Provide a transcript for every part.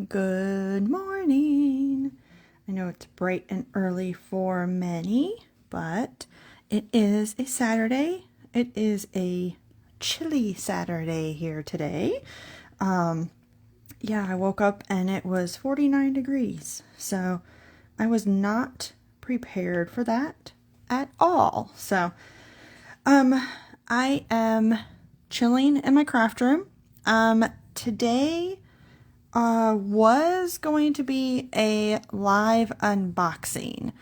Good morning. I know it's bright and early for many, but it is a Saturday. It is a chilly Saturday here today. I woke up and it was 49 degrees. So I was not prepared for that at all. So I am chilling in my craft room. Today was going to be a live unboxing,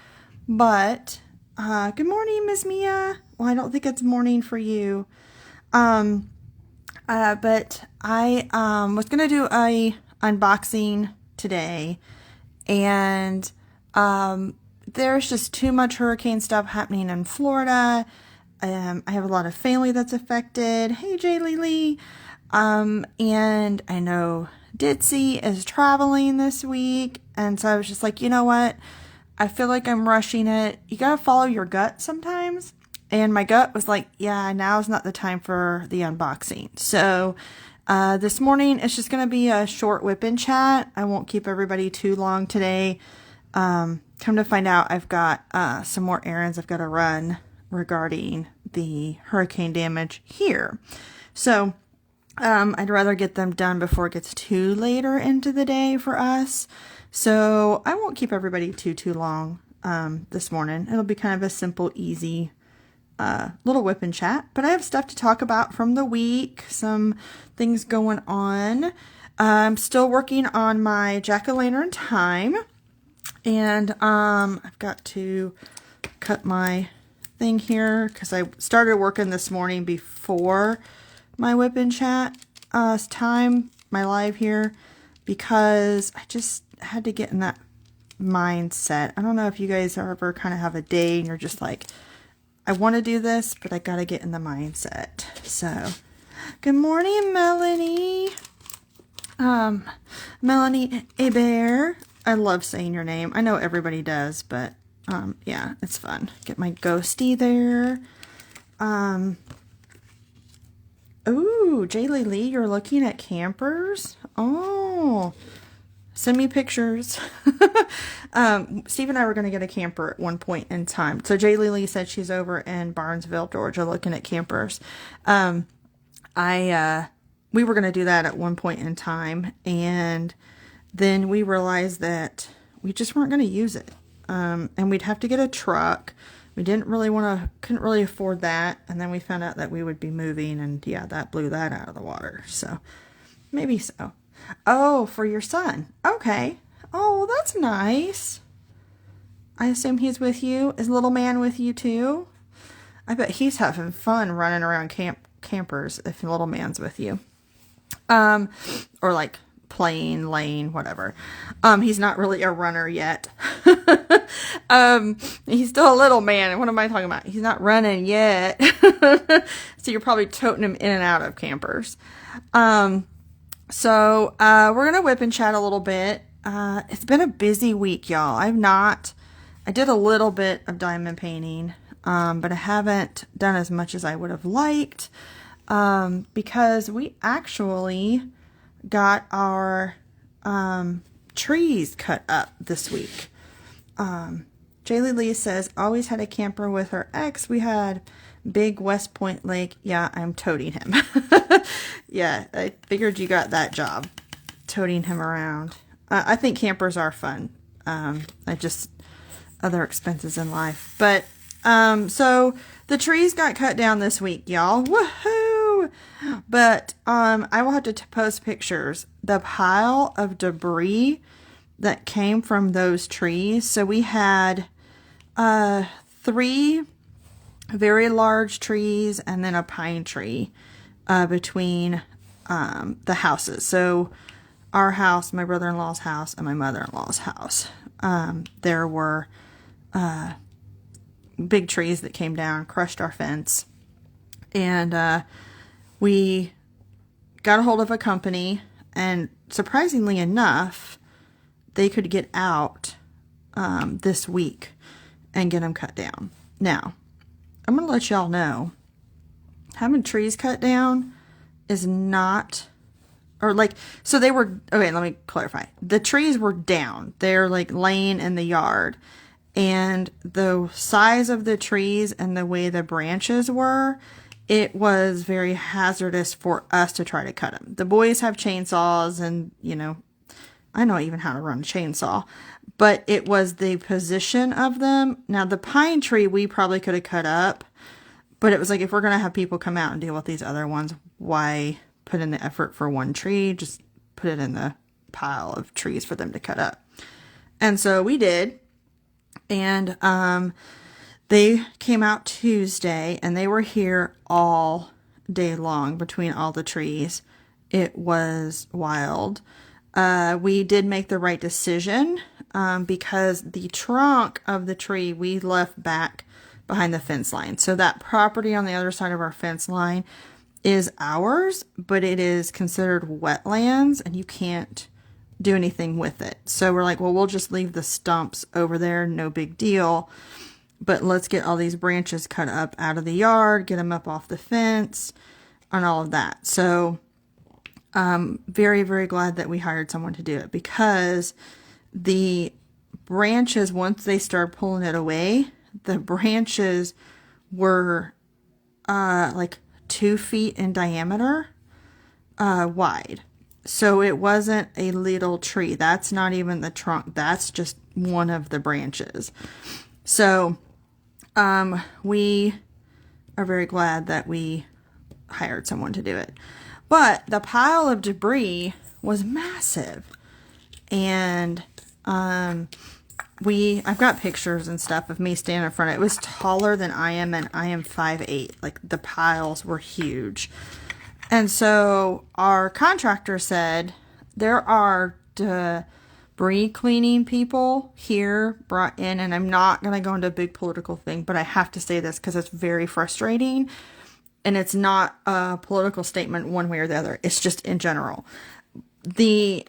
but good morning, Miss Mia. Well, I don't think it's morning for you. But I was gonna do a unboxing today, and there's just too much hurricane stuff happening in Florida. I have a lot of family that's affected. Hey, Jay Lee. And I know Ditzy is traveling this week, and so I was just like, you know what? I feel like I'm rushing it. You gotta follow your gut sometimes. And my gut was like, yeah, now's not the time for the unboxing. So this morning, it's just going to be a short whip-in chat. I won't keep everybody too long today. Come to find out, I've got some more errands I've got to run regarding the hurricane damage here. So I'd rather get them done before it gets too later into the day for us. So I won't keep everybody too long this morning. It'll be kind of a simple, easy little whip and chat, but I have stuff to talk about from the week, some things going on. I'm still working on my jack-o'-lantern time, and I've got to cut my thing here because I started working this morning before my whip and chat time, my live here, because I just had to get in that mindset. I don't know if you guys ever kind of have a day and you're just like, I want to do this, but I got to get in the mindset. So, good morning, Melanie. Melanie Hebert. I love saying your name. I know everybody does, but yeah, it's fun. Get my ghosty there. Ooh, Jaylee Lee, you're looking at campers? Oh, send me pictures. Steve and I were going to get a camper at one point in time. So Jay Lily said she's over in Barnesville, Georgia, looking at campers. We were going to do that at one point in time, and then we realized that we just weren't going to use it. And we'd have to get a truck. We couldn't really afford that. And then we found out that we would be moving, and yeah, that blew that out of the water. So maybe so. Oh, for your son. Okay. Oh, that's nice. I assume he's with you. Is little man with you too? I bet he's having fun running around campers if little man's with you. Or like playing, laying, whatever. He's not really a runner yet. He's still a little man. What am I talking about? He's not running yet. So you're probably toting him in and out of campers. So we're going to whip and chat a little bit. It's been a busy week, y'all. I did a little bit of diamond painting, but I haven't done as much as I would have liked, because we actually got our trees cut up this week. Jaylee Lee says, always had a camper with her ex. We had big West Point Lake. Yeah, I'm toting him. Yeah, I figured you got that job, toting him around. I think campers are fun. Other expenses in life. But, so the trees got cut down this week, y'all. Woohoo! But, I will have to post pictures. The pile of debris that came from those trees. So we had, 3 very large trees and then a pine tree between the houses. So our house, my brother-in-law's house, and my mother-in-law's house. There were big trees that came down, crushed our fence. And we got a hold of a company, and surprisingly enough, they could get out this week and get them cut down. Now, I'm going to let y'all know, having trees cut down is not or like, so they were, okay, let me clarify. The trees were down. They're like laying in the yard. And the size of the trees and the way the branches were, it was very hazardous for us to try to cut them. The boys have chainsaws and, you know, I know even how to run a chainsaw, but it was the position of them. Now, the pine tree, we probably could have cut up, but it was like, if we're going to have people come out and deal with these other ones, why put in the effort for one tree? Just put it in the pile of trees for them to cut up. And so we did. And they came out Tuesday, and they were here all day long between all the trees. It was wild. We did make the right decision because the trunk of the tree we left back behind the fence line. So that property on the other side of our fence line is ours, but it is considered wetlands, and you can't do anything with it. So we're like, well, we'll just leave the stumps over there, no big deal, but let's get all these branches cut up out of the yard, get them up off the fence, and all of that. So very, very glad that we hired someone to do it, because the branches, once they started pulling it away, the branches were like 2 feet in diameter, wide. So it wasn't a little tree. That's not even the trunk. That's just one of the branches. So we are very glad that we hired someone to do it. But the pile of debris was massive. And I've got pictures and stuff of me standing in front of it. It was taller than I am, and I am 5'8". Like, the piles were huge. And so our contractor said there are debris cleaning people here brought in, and I'm not going to go into a big political thing, but I have to say this because it's very frustrating, and it's not a political statement one way or the other. It's just in general. The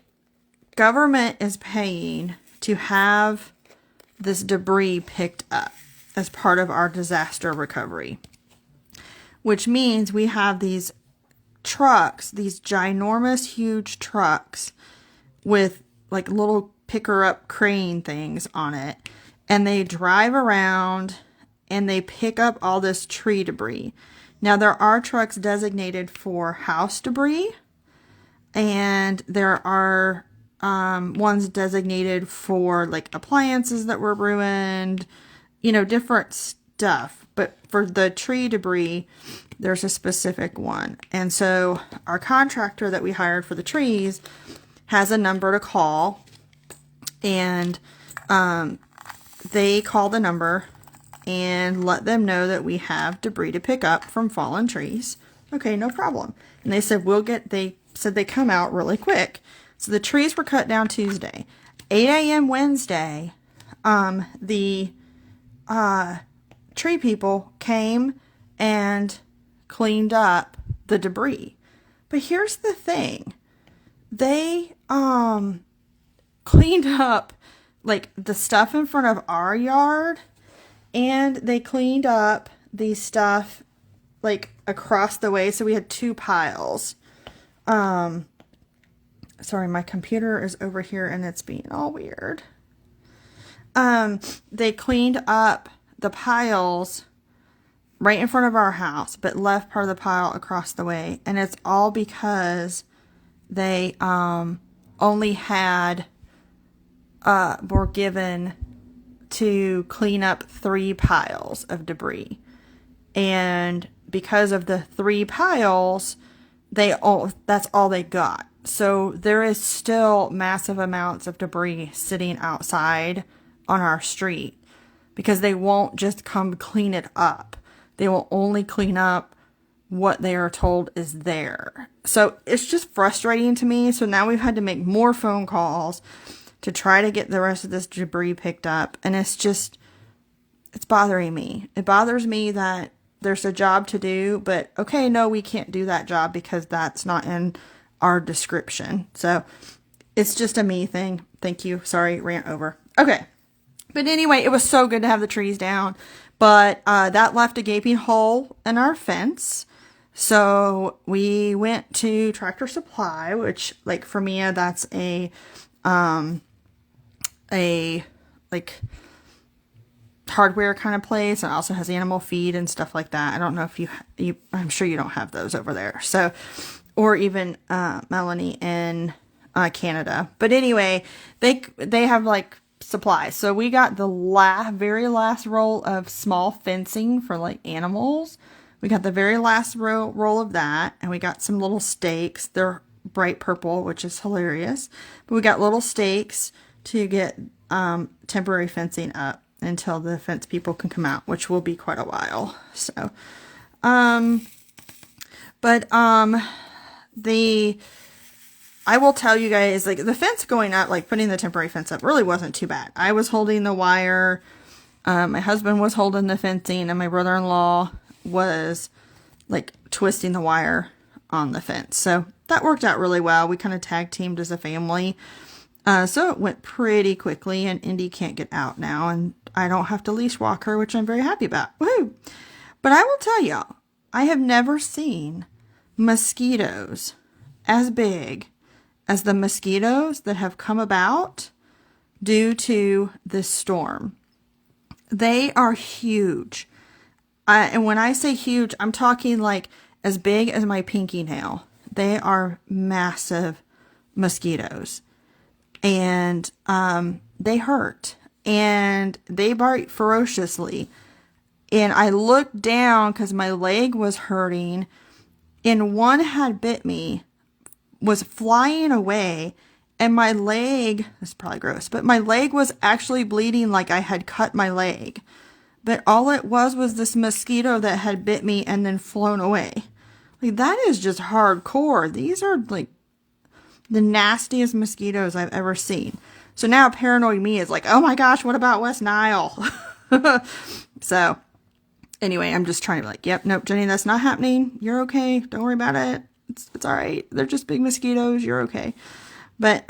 government is paying to have this debris picked up as part of our disaster recovery, which means we have these trucks, these ginormous, huge trucks with like little picker up crane things on it. And they drive around and they pick up all this tree debris. Now, there are trucks designated for house debris, and there are ones designated for like appliances that were ruined, you know, different stuff. But for the tree debris, there's a specific one. And so our contractor that we hired for the trees has a number to call, and they call the number and let them know that we have debris to pick up from fallen trees. Okay, no problem. And they said they said they come out really quick. So the trees were cut down Tuesday. 8 a.m. Wednesday, the tree people came and cleaned up the debris. But here's the thing. They cleaned up like the stuff in front of our yard, and they cleaned up the stuff like across the way. So we had 2 piles. Sorry, my computer is over here and it's being all weird. They cleaned up the piles right in front of our house, but left part of the pile across the way. And it's all because they only were given to clean up 3 piles of debris. And because of the 3 piles, that's all they got. So there is still massive amounts of debris sitting outside on our street, because they won't just come clean it up. They will only clean up what they are told is there. So it's just frustrating to me. So now we've had to make more phone calls to try to get the rest of this debris picked up. And it's bothering me. It bothers me that there's a job to do, but okay, no, we can't do that job because that's not in our description. So it's just a me thing. Thank you. Sorry, rant over. Okay. But anyway, it was so good to have the trees down, but that left a gaping hole in our fence. So we went to Tractor Supply, which like for me, that's a like hardware kind of place, and also has animal feed and stuff like that. I don't know if you I'm sure you don't have those over there. So, or even Melanie in Canada. But anyway, they have like supplies. So we got the very last roll of small fencing for like animals. We got the very last roll of that, and we got some little stakes. They're bright purple, which is hilarious. But we got little stakes to get temporary fencing up until the fence people can come out, which will be quite a while. So, I will tell you guys, like, the fence going up, like putting the temporary fence up really wasn't too bad. I was holding the wire, my husband was holding the fencing, and my brother-in-law was like twisting the wire on the fence. So that worked out really well. We kind of tag teamed as a family. So it went pretty quickly, and Indy can't get out now, and I don't have to leash walk her, which I'm very happy about. Woohoo! But I will tell y'all, I have never seen mosquitoes as big as the mosquitoes that have come about due to this storm. They are huge. And when I say huge, I'm talking like as big as my pinky nail. They are massive mosquitoes. And they hurt. And they bite ferociously. And I looked down because my leg was hurting. And one had bit me, was flying away. And my leg, this is probably gross, but my leg was actually bleeding like I had cut my leg. But all it was this mosquito that had bit me and then flown away. Like, that is just hardcore. These are like the nastiest mosquitoes I've ever seen. So now paranoid me is like, oh my gosh, what about West Nile? So anyway, I'm just trying to be like, yep, nope, Jenny, that's not happening. You're okay. Don't worry about it. It's all right. They're just big mosquitoes. You're okay. But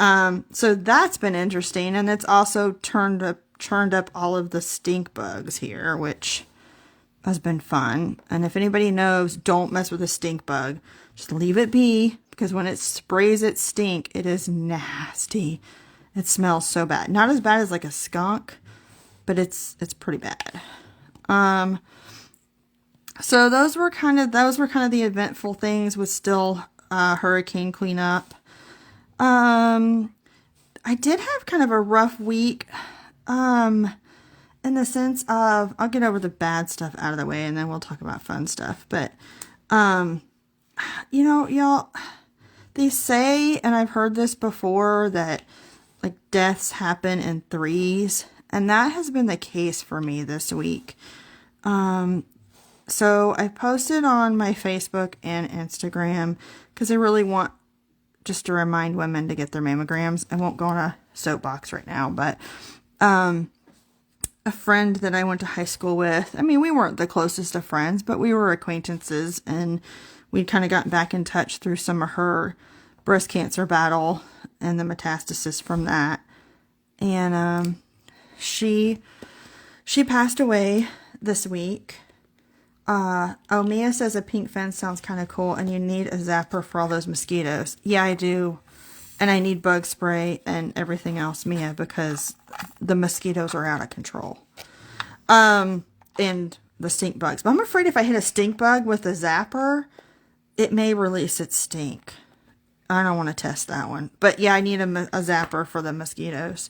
so that's been interesting, and it's also churned up all of the stink bugs here, which has been fun. And if anybody knows, don't mess with a stink bug. Just leave it be, because when it sprays its stink, it is nasty. It smells so bad. Not as bad as like a skunk, but it's pretty bad. So those were kind of the eventful things with still hurricane cleanup. I did have kind of a rough week, in the sense of, I'll get over the bad stuff out of the way and then we'll talk about fun stuff. But, y'all, they say, and I've heard this before, that like deaths happen in threes, and that has been the case for me this week. So I posted on my Facebook and Instagram because I really want just to remind women to get their mammograms. I won't go on a soapbox right now, but a friend that I went to high school with, I mean, we weren't the closest of friends, but we were acquaintances, and we'd kind of gotten back in touch through some of her breast cancer battle and the metastasis from that. And she passed away this week. Mia says a pink fence sounds kind of cool, and you need a zapper for all those mosquitoes. Yeah, I do. And I need bug spray and everything else, Mia, because the mosquitoes are out of control. And the stink bugs. But I'm afraid if I hit a stink bug with a zapper, it may release its stink. I don't want to test that one. But yeah, I need a zapper for the mosquitoes.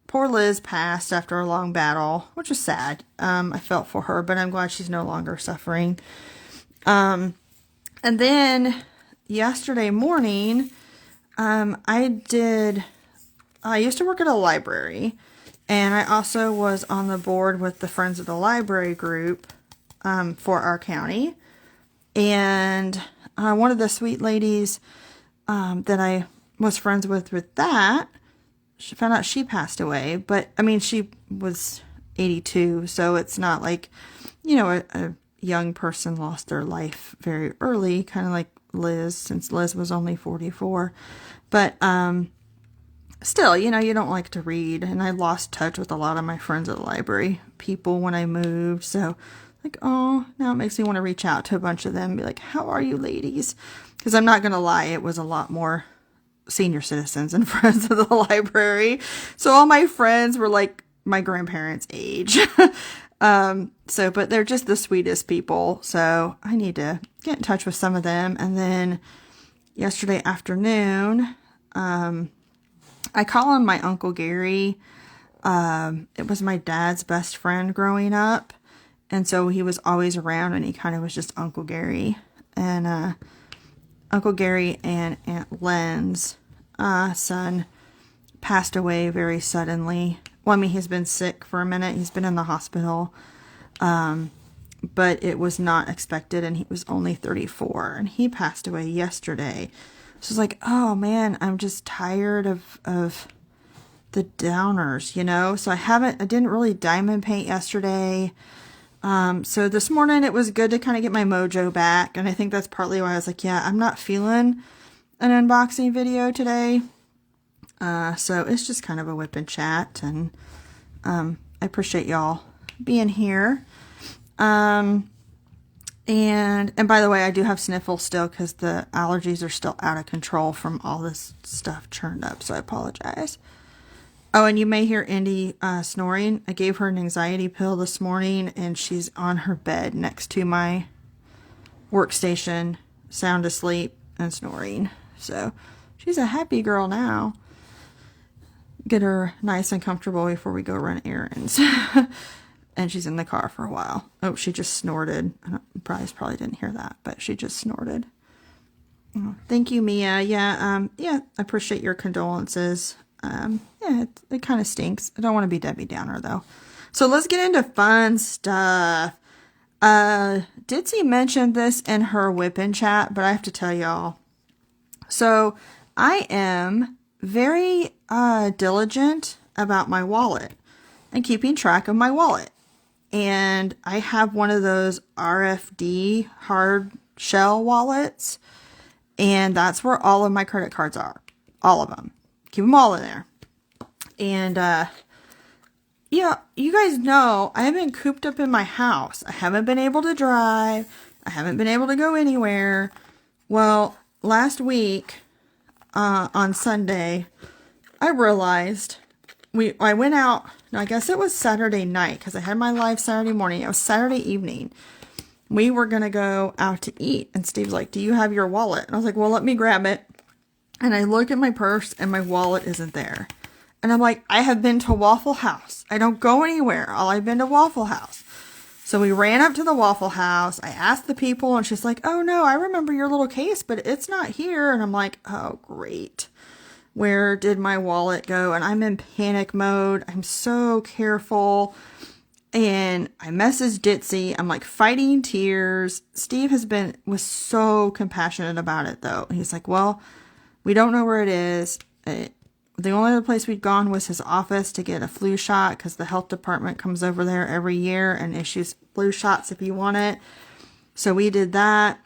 Poor Liz passed after a long battle, which was sad. I felt for her, but I'm glad she's no longer suffering. And then yesterday morning, I used to work at a library, and I also was on the board with the Friends of the Library group, for our county. And, one of the sweet ladies, that I was friends with that, she found out she passed away, but I mean, she was 82, so it's not like, a young person lost their life very early, kind of like Liz, since Liz was only 44. But, still, you don't like to read. And I lost touch with a lot of my friends at the library people when I moved. So, like, oh, now it makes me want to reach out to a bunch of them and be like, how are you ladies? Because I'm not going to lie, it was a lot more senior citizens and friends of the library. So all my friends were like my grandparents' age. But they're just the sweetest people. So I need to get in touch with some of them. And then yesterday afternoon, I call on my Uncle Gary. It was my dad's best friend growing up. And so he was always around and he kind of was just Uncle Gary. And, Uncle Gary and Aunt Len's, son passed away very suddenly. Well, I mean, he's been sick for a minute. He's been in the hospital. But it was not expected and he was only 34 and he passed away yesterday. So it's like, oh man, I'm just tired of the downers, So I didn't really diamond paint yesterday. So this morning it was good to kind of get my mojo back. And I think that's partly why I was like, yeah, I'm not feeling an unboxing video today. So it's just kind of a whip and chat. And I appreciate y'all being here. And by the way, I do have sniffles still because the allergies are still out of control from all this stuff churned up. So I apologize. Oh, and you may hear Indy snoring. I gave her an anxiety pill this morning and she's on her bed next to my workstation, sound asleep and snoring. So she's a happy girl now. Get her nice and comfortable before we go run errands. And she's in the car for a while. Oh, she just snorted. Probably didn't hear that, but she just snorted. Oh, thank you, Mia. Yeah, I appreciate your condolences. It kind of stinks. I don't want to be Debbie Downer, though. So let's get into fun stuff. Ditzy mentioned this in her whip-in chat, but I have to tell y'all. So I am very diligent about my wallet and keeping track of my wallet. And I have one of those RFD hard shell wallets. And that's where all of my credit cards are. All of them. Keep them all in there. And, yeah, you guys know I have been cooped up in my house. I haven't been able to drive. I haven't been able to go anywhere. Well, last week, on Sunday, I realized I went out, I guess it was Saturday night because I had my live Saturday morning. It was Saturday evening. We were going to go out to eat. And Steve's like, do you have your wallet? And I was like, well, let me grab it. And I look at my purse and my wallet isn't there. And I'm like, I have been to Waffle House. I don't go anywhere. All I've been to Waffle House. So we ran up to the Waffle House. I asked the people and she's like, oh no, I remember your little case, but it's not here. And I'm like, oh great. Where did my wallet go? And I'm in panic mode. I'm so careful. And I messaged Ditzy. I'm like fighting tears. Steve was so compassionate about it though. He's like, well, we don't know where it is. The only other place we'd gone was his office to get a flu shot because the health department comes over there every year and issues flu shots if you want it. So we did that.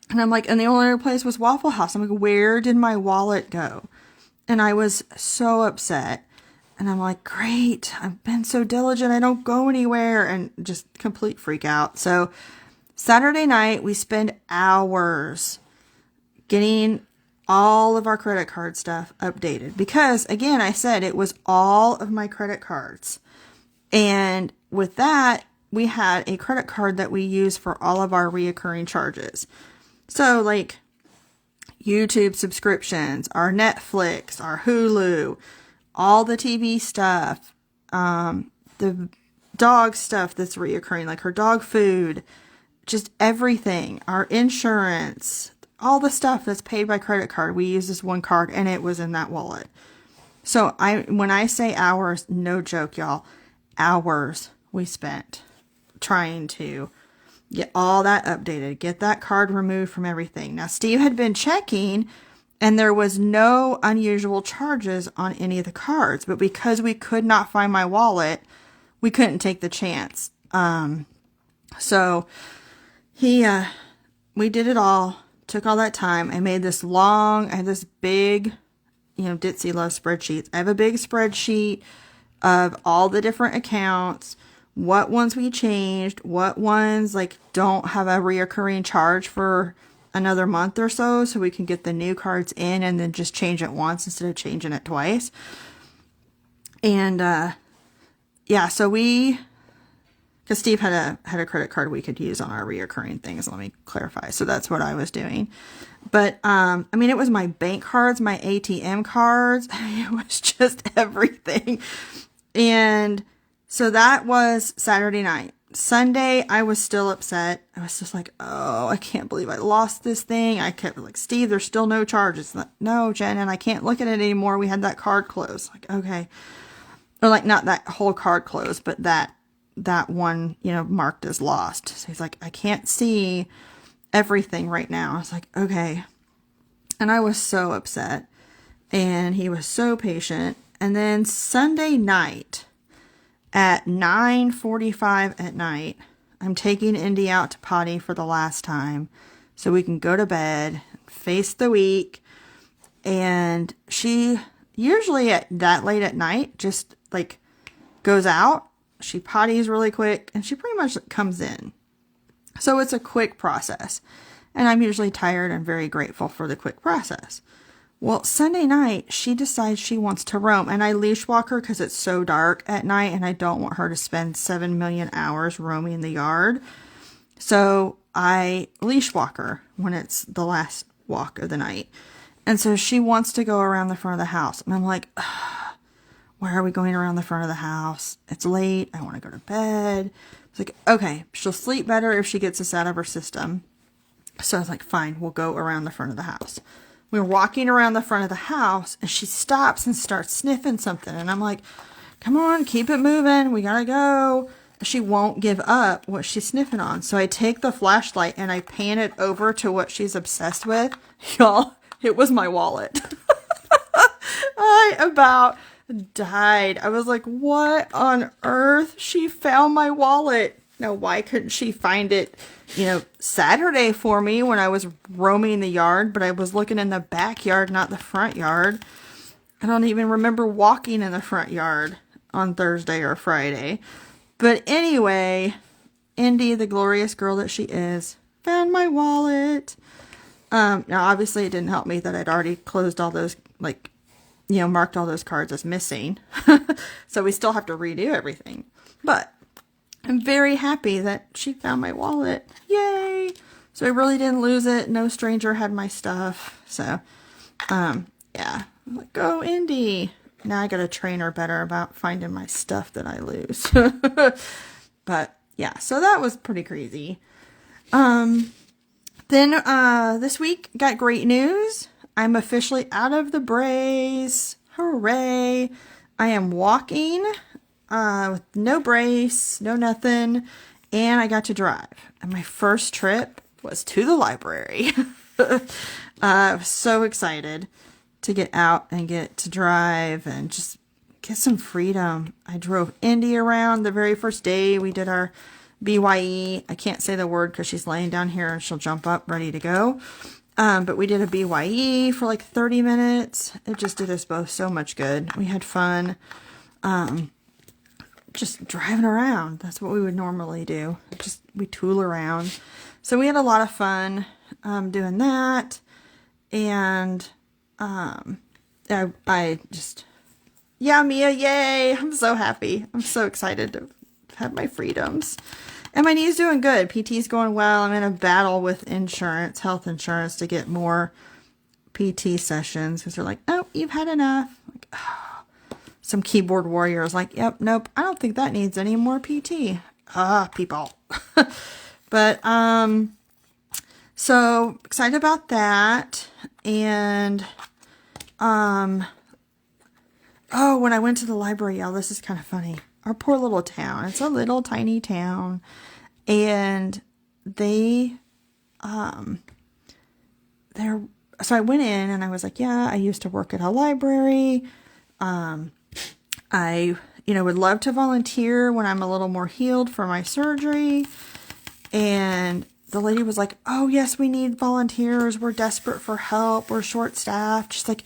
And I'm like, and the only other place was Waffle House. I'm like, where did my wallet go? And I was so upset. And I'm like, great, I've been so diligent. I don't go anywhere. And just complete freak out. So Saturday night, we spend hours getting all of our credit card stuff updated. Because, again, I said it was all of my credit cards. And with that, we had a credit card that we use for all of our reoccurring charges. So, like, YouTube subscriptions, our Netflix, our Hulu, all the TV stuff, the dog stuff that's reoccurring, like her dog food, just everything, our insurance, all the stuff that's paid by credit card, we use this one card and it was in that wallet. So when I say hours, no joke, y'all, hours we spent trying to get all that updated, get that card removed from everything. Now, Steve had been checking and there was no unusual charges on any of the cards, but because we could not find my wallet, we couldn't take the chance. So we did it all, took all that time. I had this big Ditzy loves spreadsheets. I have a big spreadsheet of all the different accounts, what ones we changed, what ones like don't have a reoccurring charge for another month or so we can get the new cards in and then just change it once instead of changing it twice. And yeah, so because Steve had a credit card we could use on our reoccurring things. Let me clarify. So that's what I was doing. But it was my bank cards, my ATM cards. It was just everything. And so that was Saturday night. Sunday, I was still upset. I was just like, oh, I can't believe I lost this thing. I kept like, Steve, there's still no charges. Like, no, Jen, and I can't look at it anymore. We had that card closed. Like, okay. Or like not that whole card closed, but that one, marked as lost. So he's like, I can't see everything right now. I was like, okay. And I was so upset. And he was so patient. And then Sunday night at 9:45 at night, I'm taking Indy out to potty for the last time so we can go to bed, face the week. And she usually at that late at night just like goes out. She potties really quick and she pretty much comes in. So it's a quick process. And I'm usually tired and very grateful for the quick process. Well, Sunday night, she decides she wants to roam, and I leash walk her because it's so dark at night, and I don't want her to spend 7 million hours roaming the yard. So I leash walk her when it's the last walk of the night. And so she wants to go around the front of the house. And I'm like, why are we going around the front of the house? It's late. I want to go to bed. It's like, okay, she'll sleep better if she gets this out of her system. So I was like, fine, we'll go around the front of the house. We were walking around the front of the house and she stops and starts sniffing something. And I'm like, come on, keep it moving. We gotta go. She won't give up what she's sniffing on. So I take the flashlight and I pan it over to what she's obsessed with. Y'all, it was my wallet. I about died. I was like, what on earth? She found my wallet. Now, why couldn't she find it, Saturday for me when I was roaming the yard, but I was looking in the backyard, not the front yard. I don't even remember walking in the front yard on Thursday or Friday. But anyway, Indy, the glorious girl that she is, found my wallet. Now, obviously, it didn't help me that I'd already closed all those, marked all those cards as missing. So we still have to redo everything. But I'm very happy that she found my wallet. Yay! So I really didn't lose it. No stranger had my stuff. So, yeah. I'm like, go Indy. Now I gotta train her better about finding my stuff that I lose. But, yeah. So that was pretty crazy. Then, this week, got great news. I'm officially out of the brace. Hooray! I am walking with no brace, no nothing, and I got to drive. And my first trip was to the library. I was so excited to get out and get to drive and just get some freedom. I drove Indy around the very first day. We did our BYE. I can't say the word because she's laying down here and she'll jump up ready to go. But we did a BYE for like 30 minutes. It just did us both so much good. We had fun. Just driving around. That's what we would normally do. We tool around. So we had a lot of fun doing that. And I just, yeah, Mia, yay. I'm so happy. I'm so excited to have my freedoms. And my knee's doing good. PT's going well. I'm in a battle with insurance, health insurance, to get more PT sessions because they're like, oh, you've had enough. Like, oh. Some keyboard warriors like, yep, nope, I don't think that needs any more PT. People. But, so excited about that. And, when I went to the library, y'all, this is kind of funny. Our poor little town. It's a little tiny town. And so I went in and I was like, yeah, I used to work at a library. I, would love to volunteer when I'm a little more healed for my surgery. And the lady was like, oh, yes, we need volunteers. We're desperate for help. We're short-staffed. She's like,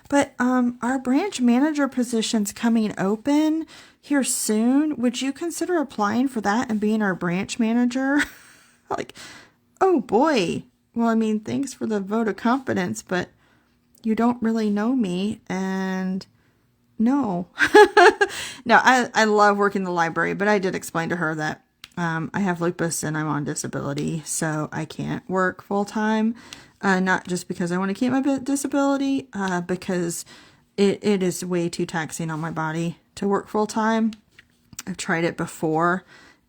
but our branch manager position's coming open here soon. Would you consider applying for that and being our branch manager? Like, oh, boy. Well, I mean, thanks for the vote of confidence, but you don't really know me, and no. No, I love working in the library, but I did explain to her that I have lupus and I'm on disability, so I can't work full time. Not just because I want to keep my disability, because it is way too taxing on my body to work full time. I've tried it before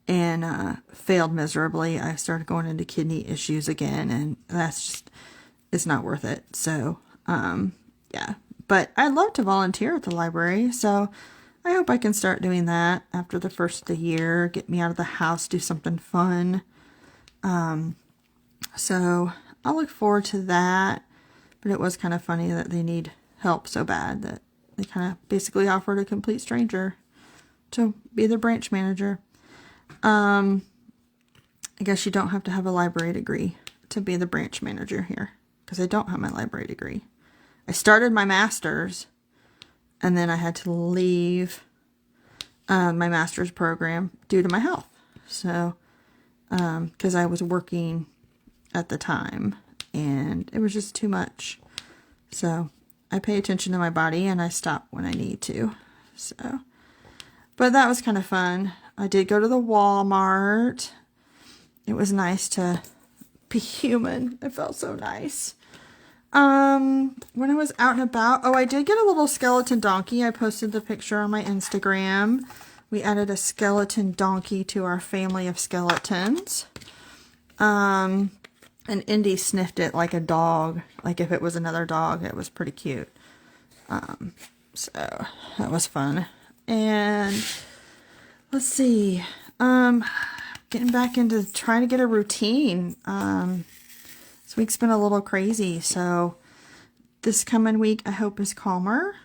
and failed miserably. I started going into kidney issues again, and that's just, it's not worth it. So, yeah. But I'd love to volunteer at the library, so I hope I can start doing that after the first of the year, get me out of the house, do something fun. So I'll look forward to that. But it was kind of funny that they need help so bad that they kind of basically offered a complete stranger to be the branch manager. I guess you don't have to have a library degree to be the branch manager here, because I don't have my library degree. I started my master's, and then I had to leave my master's program due to my health. So, because I was working at the time, and it was just too much. So, I pay attention to my body, and I stop when I need to. So, but that was kind of fun. I did go to the Walmart. It was nice to be human. It felt so nice. When I was out and about, oh, I did get a little skeleton donkey. I posted the picture on my Instagram. We added a skeleton donkey to our family of skeletons. And Indy sniffed it like a dog. Like if it was another dog, it was pretty cute. So that was fun. And let's see, getting back into trying to get a routine. This week's been a little crazy, so this coming week I hope is calmer.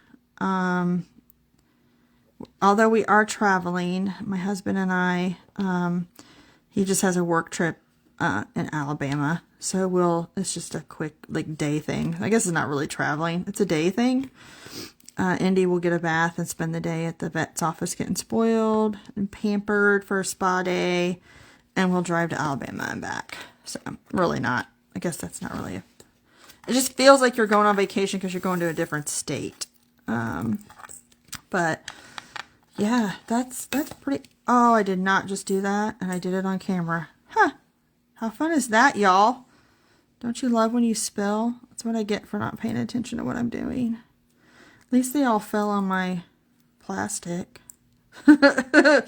Although we are traveling, my husband and I, he just has a work trip in Alabama, so it's just a quick like day thing. I guess it's not really traveling, it's a day thing. Indy will get a bath and spend the day at the vet's office getting spoiled and pampered for a spa day, and we'll drive to Alabama and back. So really not, I guess that's not really it just feels like you're going on vacation because you're going to a different state. But yeah, that's pretty, oh, I did not just do that, and I did it on camera. Huh, how fun is that, y'all? Don't you love when you spill? That's what I get for not paying attention to what I'm doing. At least they all fell on my plastic. It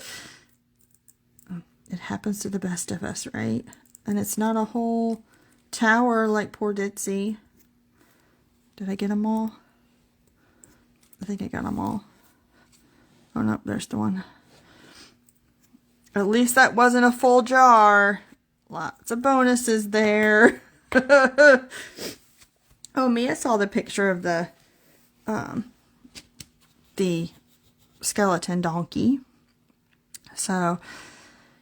happens to the best of us, right? And it's not a whole tower like poor Ditzy. Did I get them all? I think I got them all. Oh, no, there's the one. At least that wasn't a full jar. Lots of bonuses there. Oh, Mia saw the picture of the skeleton donkey. So,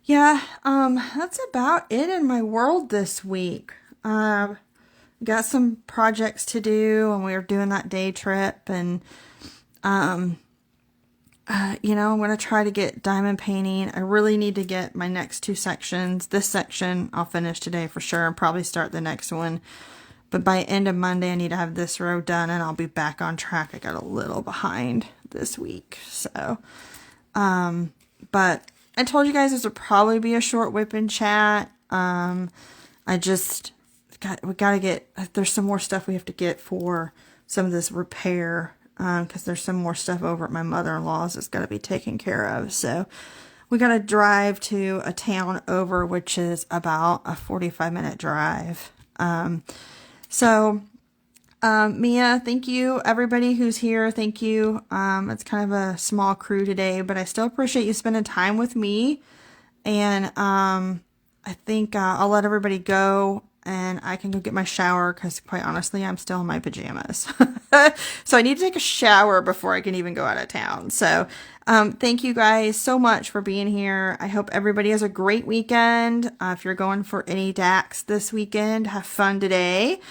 yeah, that's about it in my world this week. Got some projects to do, and we were doing that day trip, and you know, I'm going to try to get diamond painting. I really need to get my next two sections. This section I'll finish today for sure, and probably start the next one. But by end of Monday, I need to have this row done, and I'll be back on track. I got a little behind this week. So, but I told you guys this would probably be a short whip and chat. We got to get, there's some more stuff we have to get for some of this repair. Because there's some more stuff over at my mother-in-law's that's got to be taken care of. So we got to drive to a town over, which is about a 45-minute drive. Mia, thank you. Everybody who's here, thank you. It's kind of a small crew today, but I still appreciate you spending time with me. And I think I'll let everybody go. and I can go get my shower because quite honestly, I'm still in my pajamas. So I need to take a shower before I can even go out of town. So thank you guys so much for being here. I hope everybody has a great weekend. If you're going for any DAX this weekend, have fun today.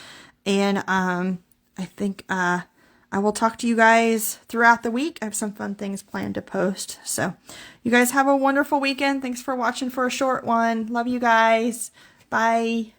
And I think I will talk to you guys throughout the week. I have some fun things planned to post. So you guys have a wonderful weekend. Thanks for watching for a short one. Love you guys. Bye.